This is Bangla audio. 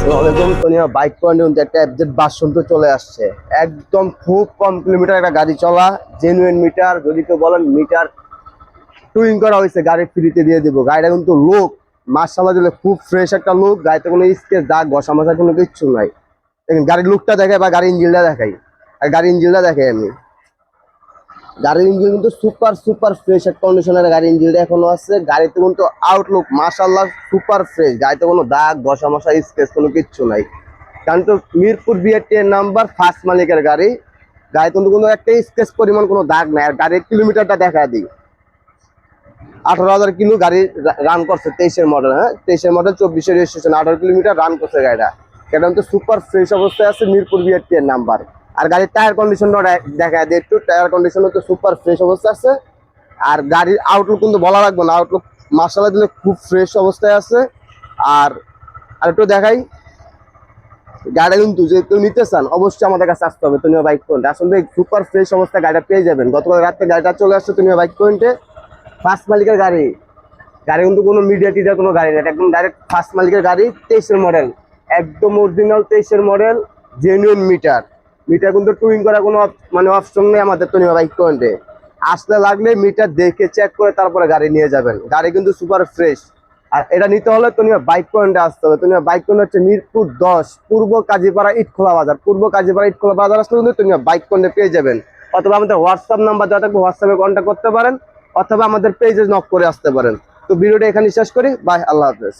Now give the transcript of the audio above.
আসসালামাইকুম। তোনিয়া বাইক পয়েন্টে একটা এফজেড ভার্সন তো চলে আসছে। একদম খুব কম কিলোমিটার একটা গাড়ি চলা, জেনুইন মিটার। যদি কেউ বলেন মিটার টুইং করা হয়েছে, গাড়ি ফ্রিতে দিয়ে দিব। গাড়িটা কিন্তু লুক মার্শাল্লাহ দিলে খুব ফ্রেশ একটা লুক। গাড়িতে কোনো স্কেচ দাগ ঘষা মাজা কোনো কিচ্ছু নাই। দেখেন গাড়ির লুকটা দেখাই বা গাড়ির ইঞ্জিনটা দেখাই। আর গাড়ির ইঞ্জিনটা দেখাই আমি। গাড়ির ইঞ্জিন কিন্তু সুপার সুপার ফ্রেশ এক কন্ডিশনের গাড়ির ইঞ্জিনটা এখনো আছে। গাড়িতে কিন্তু আউটলুক মাশাআল্লাহ সুপার ফ্রেশ। গাড়িতে কোনো দাগ ঘষা মশা স্কেচ কোনো কিচ্ছু নাই। কারণ তো মিরপুর বিআরটি এর নাম্বার ফার্স্ট মালিকের গাড়ি। গাড়িতে কিন্তু কোনো একটা স্কেচ পরিমাণ কোনো দাগ নাই। আর গাড়ির কিলোমিটারটা দেখা দিই, 18,000 কিলো গাড়ি রান করছে। 23-এর মডেল, হ্যাঁ 23-এর মডেল, 24-এর রেজিস্ট্রেশন, 18 কিলোমিটার রান করছে গাড়িটা। এটা কিন্তু সুপার ফ্রেশ অবস্থায় আছে, মিরপুর বিআরটি এর নাম্বার। আর গাড়ির টায়ার কন্ডিশনটা দেখা যায় একটু। টায়ার কন্ডিশন তো সুপার ফ্রেশ অবস্থা আছে। আর গাড়ির আউটলুক কিন্তু বলা লাগবে না, আউটলুক মার্শাল্লাহ দিলে খুব ফ্রেশ অবস্থায় আছে। আর একটু দেখাই গাড়ি কিন্তু যে কেউ নিতে চান অবশ্যই আমাদের কাছে আসতে হবে তুমিও বাইক পয়েন্টে। আসলে সুপার ফ্রেশ অবস্থায় গাড়িটা পেয়ে যাবেন। গতকাল রাত্রে গাড়িটা চলে আসছে তুমিও বাইক পয়েন্টে। ফার্স্ট মালিকের গাড়ি। গাড়ি কিন্তু কোনো মিডিয়া টিডিয়া কোনো গাড়ি না, একদম ডাইরেক্ট ফার্স্ট মালিকের গাড়ি। 23-এর মডেল, একদম অরিজিনাল 23-এর মডেল, জেনুইন মিটার। মিটার কিন্তু টুইং করা কোনো মানে অপশন নেই আমাদের তুমিও বাইক পয়েন্টে। আসলে লাগলে মিটার দেখে চেক করে তারপরে গাড়ি নিয়ে যাবেন। গাড়ি কিন্তু সুপার ফ্রেশ। আর এটা নিতে হলে তুমি বাইক পয়েন্টে আসতে হবে। তুমি বাইক পয়েন্ট হচ্ছে মিরপুর 10, পূর্ব কাজীপাড়া ইটখোলা বাজার। পূর্ব কাজীপাড়া ইটখোলা বাজার আসলে কিন্তু তুমি বাইক পয়েন্টে পেয়ে যাবেন। অথবা আমাদের হোয়াটসঅ্যাপ নাম্বার দেওয়া থাকবে, হোয়াটসঅ্যাপে কন্ট্যাক্ট করতে পারেন, অথবা আমাদের পেজে নক করে আসতে পারেন। তো ভিডিওটা এখানে শেষ করি। বাই, আল্লাহ হাফেজ।